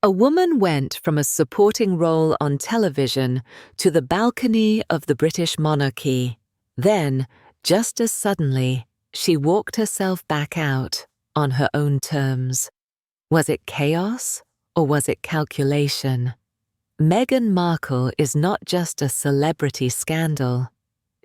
A woman went from a supporting role on television to the balcony of the British monarchy. Then, just as suddenly, she walked herself back out on her own terms. Was it chaos or was it calculation? Meghan Markle is not just a celebrity scandal.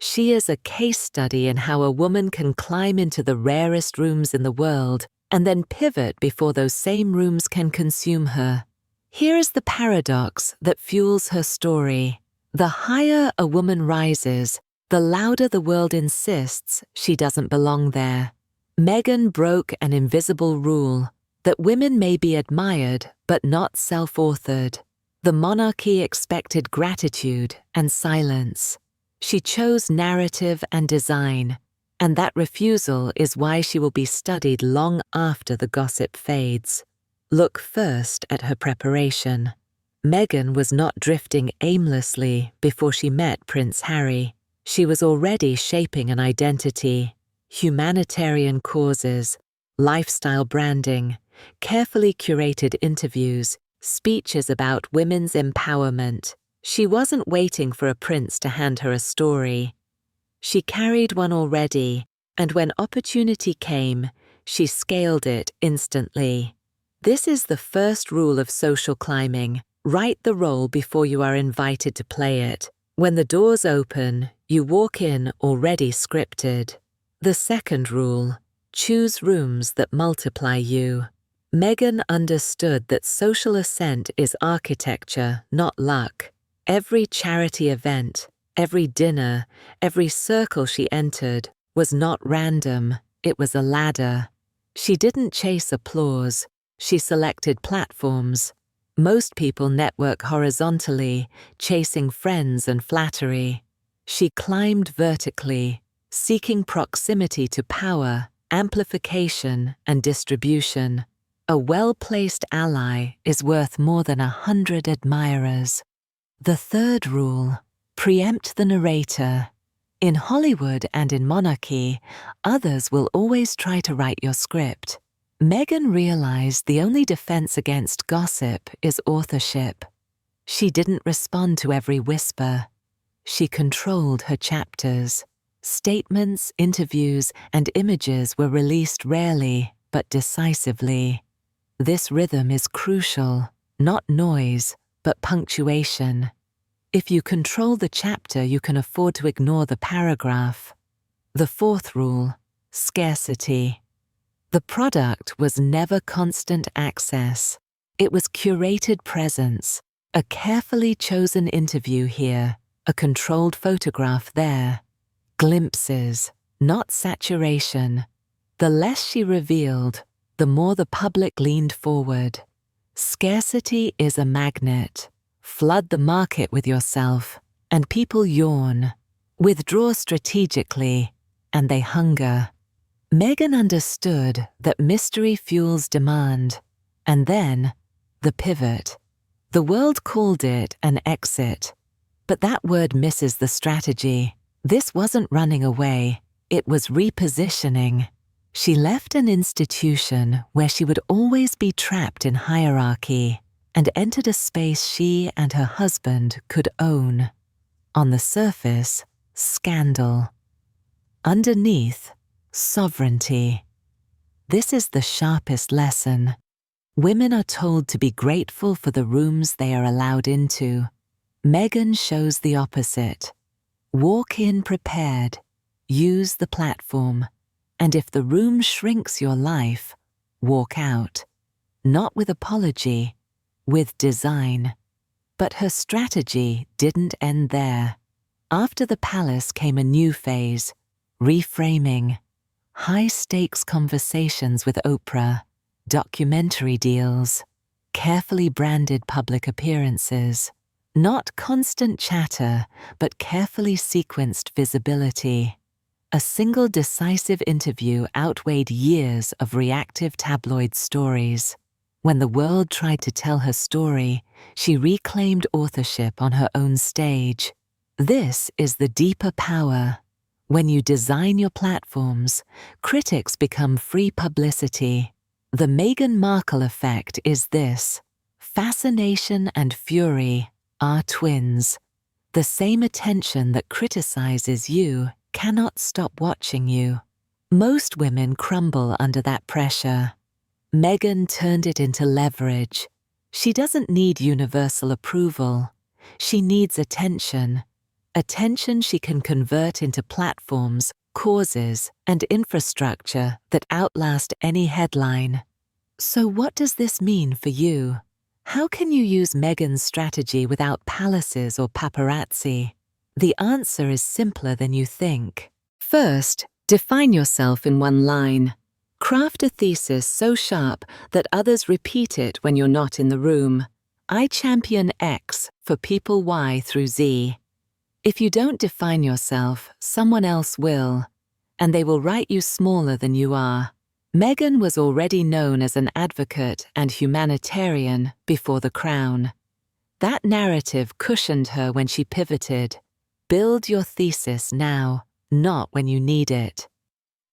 She is a case study in how a woman can climb into the rarest rooms in the world and then pivot before those same rooms can consume her. Here is the paradox that fuels her story. The higher a woman rises, the louder the world insists she doesn't belong there. Meghan broke an invisible rule that women may be admired but not self-authored. The monarchy expected gratitude and silence. She chose narrative and design, and that refusal is why she will be studied long after the gossip fades. Look first at her preparation. Meghan was not drifting aimlessly before she met Prince Harry. She was already shaping an identity, humanitarian causes, lifestyle branding, carefully curated interviews, speeches about women's empowerment. She wasn't waiting for a prince to hand her a story. She carried one already, and when opportunity came, she scaled it instantly. This is the first rule of social climbing. Write the role before you are invited to play it. When the doors open, you walk in already scripted. The second rule: choose rooms that multiply you. Meghan understood that social ascent is architecture, not luck. Every charity event, every dinner, every circle she entered was not random, it was a ladder. She didn't chase applause, she selected platforms. Most people network horizontally, chasing friends and flattery. She climbed vertically, seeking proximity to power, amplification, and distribution. A well-placed ally is worth more than 100 admirers. The third rule: preempt the narrator. In Hollywood and in monarchy, others will always try to write your script. Meghan realized the only defense against gossip is authorship. She didn't respond to every whisper. She controlled her chapters. Statements, interviews, and images were released rarely, but decisively. This rhythm is crucial, not noise, but punctuation. If you control the chapter, you can afford to ignore the paragraph. The fourth rule: scarcity. The product was never constant access. It was curated presence, a carefully chosen interview here, a controlled photograph there. Glimpses, not saturation. The less she revealed, the more the public leaned forward. Scarcity is a magnet. Flood the market with yourself, and people yawn. Withdraw strategically, and they hunger. Meghan understood that mystery fuels demand, and then the pivot. The world called it an exit, but that word misses the strategy. This wasn't running away, it was repositioning. She left an institution where she would always be trapped in hierarchy and entered a space she and her husband could own. On the surface, scandal. Underneath, sovereignty. This is the sharpest lesson. Women are told to be grateful for the rooms they are allowed into. Meghan shows the opposite. Walk in prepared, use the platform, and if the room shrinks your life, walk out. Not with apology, with design. But her strategy didn't end there. After the palace came a new phase: reframing. High-stakes conversations with Oprah, documentary deals, carefully branded public appearances. Not constant chatter, but carefully sequenced visibility. A single decisive interview outweighed years of reactive tabloid stories. When the world tried to tell her story, she reclaimed authorship on her own stage. This is the deeper power. When you design your platforms, critics become free publicity. The Meghan Markle effect is this: Fascination and fury are twins. The same attention that criticizes you cannot stop watching you. Most women crumble under that pressure. Meghan turned it into leverage. She doesn't need universal approval. She needs attention. Attention she can convert into platforms, causes, and infrastructure that outlast any headline. So what does this mean for you? How can you use Meghan's strategy without palaces or paparazzi? The answer is simpler than you think. First, define yourself in one line. Craft a thesis so sharp that others repeat it when you're not in the room. I champion X for people Y through Z. If you don't define yourself, someone else will, and they will write you smaller than you are. Meghan was already known as an advocate and humanitarian before the crown. That narrative cushioned her when she pivoted. Build your thesis now, not when you need it.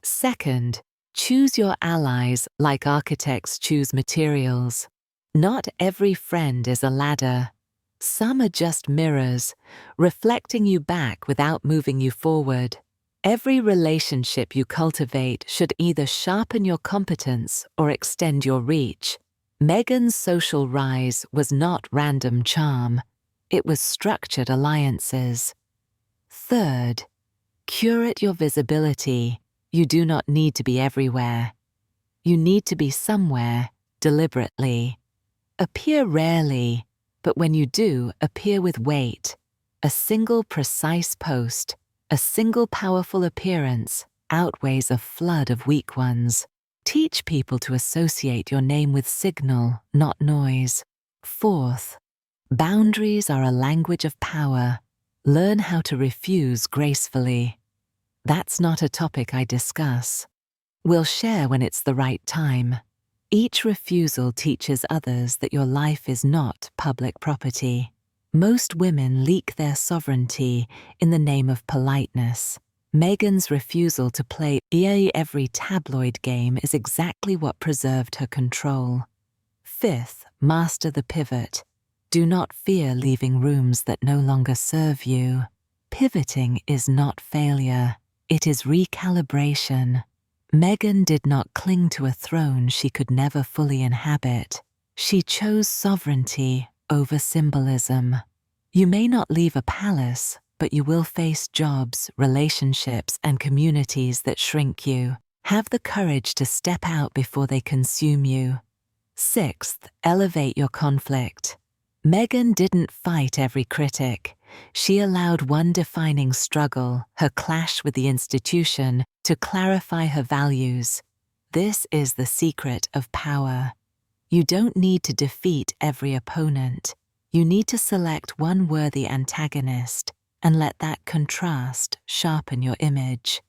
Second, choose your allies like architects choose materials. Not every friend is a ladder. Some are just mirrors, reflecting you back without moving you forward. Every relationship you cultivate should either sharpen your competence or extend your reach. Meghan's social rise was not random charm. It was structured alliances. Third, curate your visibility. You do not need to be everywhere. You need to be somewhere, deliberately. Appear rarely, but when you do, appear with weight. A single precise post, a single powerful appearance outweighs a flood of weak ones. Teach people to associate your name with signal, not noise. Fourth, boundaries are a language of power. Learn how to refuse gracefully. That's not a topic I discuss. We'll share when it's the right time. Each refusal teaches others that your life is not public property. Most women leak their sovereignty in the name of politeness. Meghan's refusal to play every tabloid game is exactly what preserved her control. Fifth, master the pivot. Do not fear leaving rooms that no longer serve you. Pivoting is not failure. It is recalibration. Meghan did not cling to a throne she could never fully inhabit. She chose sovereignty over symbolism. You may not leave a palace, but you will face jobs, relationships, and communities that shrink you. Have the courage to step out before they consume you. Sixth, elevate your conflict. Meghan didn't fight every critic. She allowed one defining struggle, her clash with the institution, to clarify her values. This is the secret of power. You don't need to defeat every opponent. You need to select one worthy antagonist and let that contrast sharpen your image.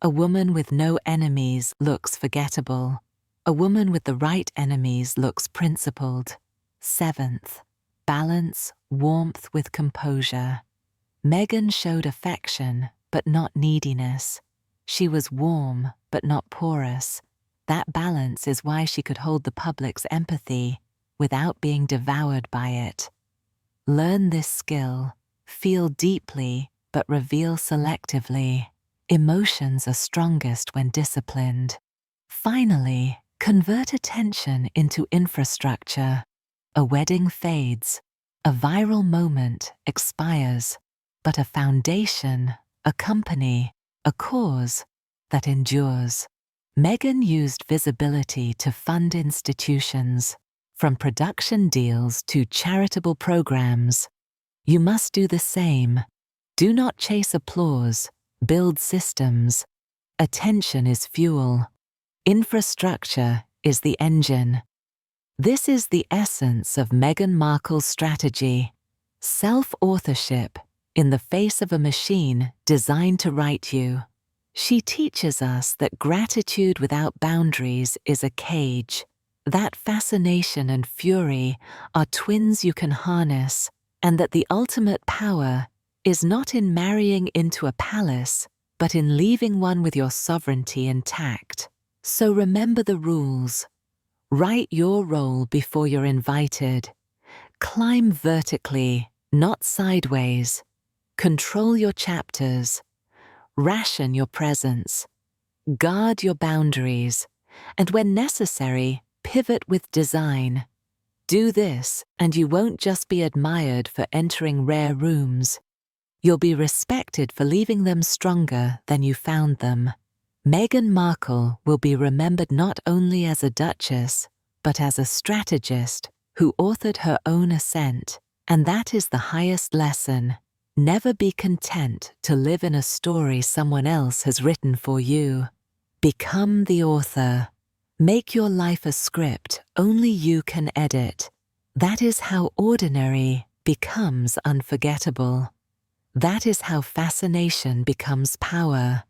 A woman with no enemies looks forgettable. A woman with the right enemies looks principled. Seventh, balance warmth with composure. Meghan showed affection, but not neediness. She was warm, but not porous. That balance is why she could hold the public's empathy without being devoured by it. Learn this skill. Feel deeply, but reveal selectively. Emotions are strongest when disciplined. Finally, convert attention into infrastructure. A wedding fades. A viral moment expires. But a foundation, a company, a cause that endures. Meghan used visibility to fund institutions, from production deals to charitable programs. You must do the same. Do not chase applause, build systems. Attention is fuel. Infrastructure is the engine. This is the essence of Meghan Markle's strategy. Self-authorship in the face of a machine designed to write you. She teaches us that gratitude without boundaries is a cage. That fascination and fury are twins you can harness, and that the ultimate power is not in marrying into a palace, but in leaving one with your sovereignty intact. So remember the rules. Write your role before you're invited. Climb vertically, not sideways. Control your chapters. Ration your presence. Guard your boundaries. And when necessary, pivot with design. Do this, and you won't just be admired for entering rare rooms. You'll be respected for leaving them stronger than you found them. Meghan Markle will be remembered not only as a duchess, but as a strategist who authored her own ascent. And that is the highest lesson. Never be content to live in a story someone else has written for you. Become the author. Make your life a script only you can edit. That is how ordinary becomes unforgettable. That is how fascination becomes power.